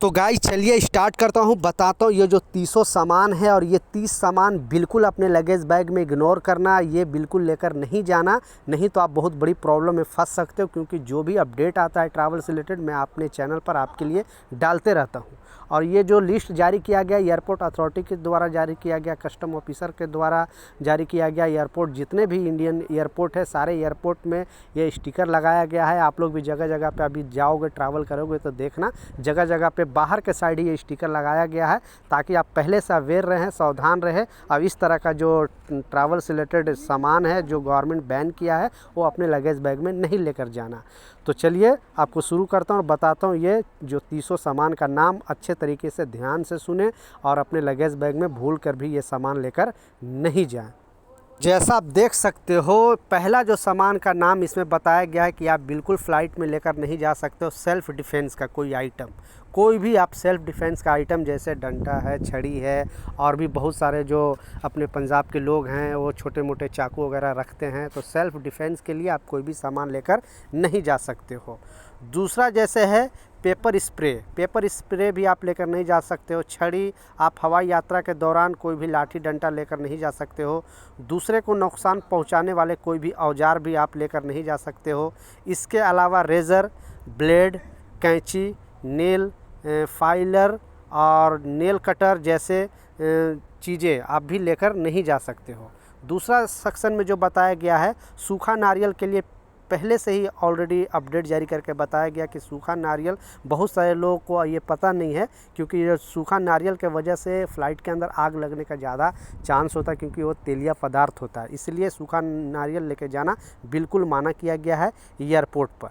तो गाइस चलिए स्टार्ट करता हूँ, बताता हूँ ये जो 300 सामान है और ये 30 सामान बिल्कुल अपने लगेज बैग में इग्नोर करना, ये बिल्कुल लेकर नहीं जाना, नहीं तो आप बहुत बड़ी प्रॉब्लम में फंस सकते हो। क्योंकि जो भी अपडेट आता है ट्रैवल से रिलेटेड मैं अपने चैनल पर आपके लिए डालते रहता हूँ। और ये जो लिस्ट जारी किया गया एयरपोर्ट अथॉरिटी के द्वारा जारी किया गया, कस्टम ऑफिसर के द्वारा जारी किया गया, एयरपोर्ट जितने भी इंडियन एयरपोर्ट है सारे एयरपोर्ट में ये स्टिकर लगाया गया है। आप लोग भी जगह जगह पे अभी जाओगे ट्रैवल करोगे तो देखना जगह जगह पे बाहर के साइड ये स्टिकर लगाया गया है, ताकि आप पहले से अवेयर रहें, सावधान रहें। अब इस तरह का जो ट्रैवल से रिलेटेड सामान है जो गवर्नमेंट बैन किया है वो अपने लगेज बैग में नहीं लेकर जाना। तो चलिए आपको शुरू करता हूँ और बताता हूँ ये जो 300 सामान का नाम अच्छे तरीके से ध्यान से सुने और अपने लगेज बैग में भूल कर भी ये सामान लेकर नहीं जाएं। जैसा आप देख सकते हो, पहला जो सामान का नाम इसमें बताया गया है कि आप बिल्कुल फ़्लाइट में लेकर नहीं जा सकते हो सेल्फ़ डिफेंस का कोई आइटम। कोई भी आप सेल्फ़ डिफेंस का आइटम जैसे डंडा है, छड़ी है, और भी बहुत सारे जो अपने पंजाब के लोग हैं वो छोटे मोटे चाकू वगैरह रखते हैं, तो सेल्फ़ डिफेंस के लिए आप कोई भी सामान लेकर नहीं जा सकते हो। दूसरा जैसे है पेपर स्प्रे भी आप लेकर नहीं जा सकते हो। छड़ी, आप हवाई यात्रा के दौरान कोई भी लाठी डंडा लेकर नहीं जा सकते हो। दूसरे को नुकसान पहुंचाने वाले कोई भी औजार भी आप लेकर नहीं जा सकते हो। इसके अलावा रेज़र, ब्लेड, कैंची, नेल फाइलर और नेल कटर जैसे चीज़ें आप भी लेकर नहीं जा सकते हो। दूसरा सेक्शन में जो बताया गया है सूखा नारियल के लिए पहले से ही ऑलरेडी अपडेट जारी करके बताया गया कि सूखा नारियल बहुत सारे लोगों को ये पता नहीं है, क्योंकि ये सूखा नारियल के वजह से फ़्लाइट के अंदर आग लगने का ज़्यादा चांस होता है, क्योंकि वो तेलिया पदार्थ होता है। इसलिए सूखा नारियल लेके जाना बिल्कुल मना किया गया है एयरपोर्ट पर।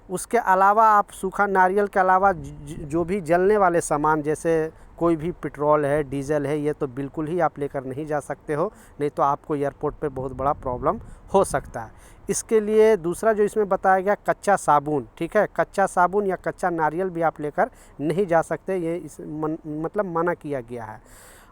उसके अलावा आप सूखा नारियल के अलावा जो भी जलने वाले सामान जैसे कोई भी पेट्रोल है, डीजल है, ये तो बिल्कुल ही आप लेकर नहीं जा सकते हो, नहीं तो आपको एयरपोर्ट पे बहुत बड़ा प्रॉब्लम हो सकता है। इसके लिए दूसरा जो इसमें बताया गया कच्चा साबुन, ठीक है, कच्चा साबुन या कच्चा नारियल भी आप लेकर नहीं जा सकते, ये मतलब मना किया गया है।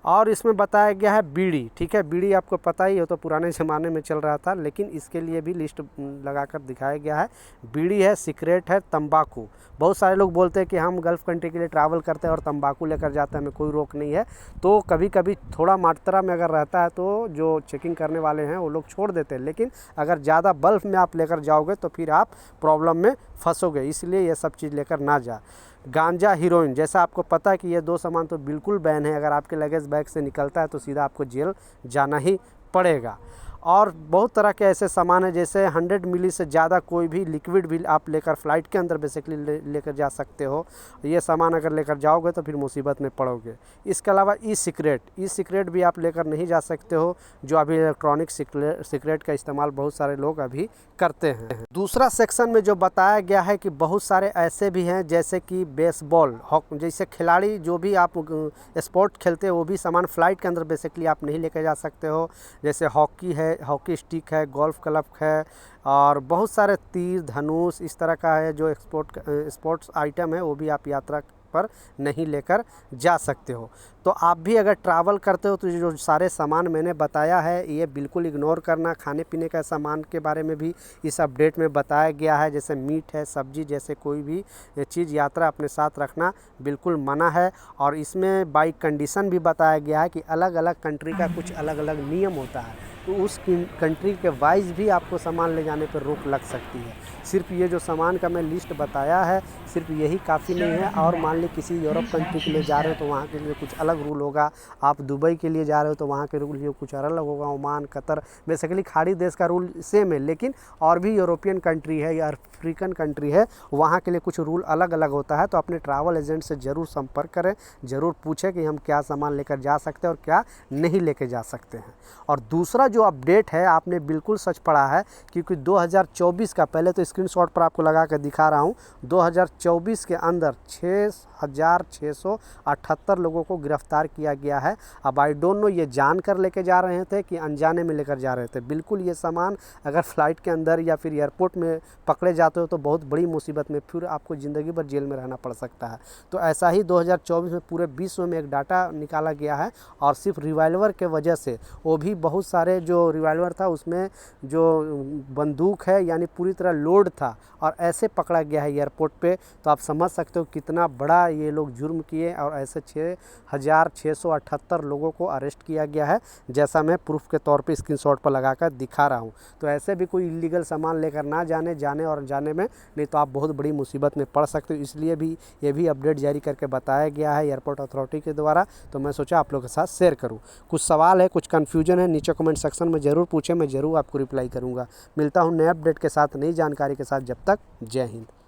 और इसमें बताया गया है बीड़ी, ठीक है, बीड़ी आपको पता ही हो तो पुराने ज़माने में चल रहा था, लेकिन इसके लिए भी लिस्ट लगाकर दिखाया गया है। बीड़ी है, सिगरेट है, तंबाकू। बहुत सारे लोग बोलते हैं कि हम गल्फ़ कंट्री के लिए ट्रैवल करते हैं और तंबाकू लेकर जाते हैं, हमें कोई रोक नहीं है। तो कभी कभी थोड़ा मात्रा में अगर रहता है तो जो चेकिंग करने वाले हैं वो लोग छोड़ देते हैं, लेकिन अगर ज़्यादा बल्क में आप लेकर जाओगे तो फिर आप प्रॉब्लम में फंसोगे, इसलिए ये सब चीज़ लेकर ना जा। गांजा, हीरोइन, जैसा आपको पता है कि ये दो सामान तो बिल्कुल बैन है, अगर आपके लगेज बैग से निकलता है तो सीधा आपको जेल जाना ही पड़ेगा। और बहुत तरह के ऐसे सामान हैं जैसे 100 मिली से ज़्यादा कोई भी लिक्विड भी आप लेकर फ़्लाइट के अंदर बेसिकली लेकर जा सकते हो। ये सामान अगर लेकर जाओगे तो फिर मुसीबत में पड़ोगे। इसके अलावा ई सिगरेट भी आप लेकर नहीं जा सकते हो, जो अभी इलेक्ट्रॉनिक सिगरेट का इस्तेमाल बहुत सारे लोग अभी करते हैं। दूसरा सेक्शन में जो बताया गया है कि बहुत सारे ऐसे भी हैं जैसे कि बेसबॉल, जैसे खिलाड़ी जो भी आप स्पोर्ट खेलते हो वो भी सामान फ़्लाइट के अंदर बेसिकली आप नहीं लेकर जा सकते हो। जैसे हॉकी है, हॉकी स्टिक है, गोल्फ क्लब है, और बहुत सारे तीर धनुष इस तरह का है जो स्पोर्ट्स आइटम है, वो भी आप यात्रा पर नहीं लेकर जा सकते हो। तो आप भी अगर ट्रैवल करते हो तो जो सारे सामान मैंने बताया है ये बिल्कुल इग्नोर करना। खाने पीने का सामान के बारे में भी इस अपडेट में बताया गया है, जैसे मीट है, सब्जी, जैसे कोई भी चीज़ यात्रा अपने साथ रखना बिल्कुल मना है। और इसमें बाई कंडीशन भी बताया गया है कि अलग अलग कंट्री का कुछ अलग अलग नियम होता है, तो उस कंट्री के वाइज भी आपको सामान ले जाने पर रोक लग सकती है। सिर्फ ये जो सामान का मैं लिस्ट बताया है सिर्फ यही काफ़ी नहीं है। और मान ली किसी यूरोप कंट्री के लिए जा रहे हो तो वहाँ के लिए कुछ अलग रूल होगा, आप दुबई के लिए जा रहे हो तो वहाँ के रूल ये कुछ अलग होगा, ओमान, कतर, बेसिकली खाड़ी देश का रूल सेम है, लेकिन और भी यूरोपियन कंट्री है या अफ्रीकन कंट्री है वहाँ के लिए कुछ रूल अलग अलग होता है। तो अपने ट्रैवल एजेंट से ज़रूर संपर्क करें, ज़रूर पूछें कि हम क्या सामान लेकर जा सकते हैं और क्या नहीं लेकर जा सकते हैं। और दूसरा जो अपडेट है आपने बिल्कुल सच पढ़ा है, क्योंकि 2024 का, पहले तो स्क्रीनशॉट पर आपको लगा कर दिखा रहा हूँ, 2024 के अंदर 6,678 लोगों को गिरफ्तार किया गया है। अब आई डोंट नो ये जान कर लेके जा रहे थे कि अनजाने में लेकर जा रहे थे। बिल्कुल ये सामान अगर फ़्लाइट के अंदर या फिर एयरपोर्ट में पकड़े जाते हो तो बहुत बड़ी मुसीबत में फिर आपको ज़िंदगी भर जेल में रहना पड़ सकता है। तो ऐसा ही 2024 में पूरे विश्व में एक डाटा निकाला गया है, और सिर्फ रिवाल्वर के वजह से वो भी बहुत सारे जो रिवॉल्वर था उसमें जो बंदूक है यानी पूरी तरह लोड था और ऐसे पकड़ा गया है एयरपोर्ट पे। तो आप समझ सकते हो कितना बड़ा ये लोग जुर्म किए और ऐसे 6,678 लोगों को अरेस्ट किया गया है, जैसा मैं प्रूफ के तौर पे स्क्रीनशॉट पर लगाकर दिखा रहा हूँ। तो ऐसे भी कोई इलीगल सामान लेकर ना जाने और जाने में, नहीं तो आप बहुत बड़ी मुसीबत में पड़ सकते हो। इसलिए भी ये भी अपडेट जारी करके बताया गया है एयरपोर्ट अथॉरिटी के द्वारा। तो मैं सोचा आप लोगों के साथ शेयर करूँ। कुछ सवाल है, कुछ कन्फ्यूजन है, नीचे कमेंट सेक्शन में ज़रूर पूछें, मैं ज़रूर आपको रिप्लाई करूँगा। मिलता हूँ नए अपडेट के साथ, नई जानकारी के साथ। जब तक जय हिंद।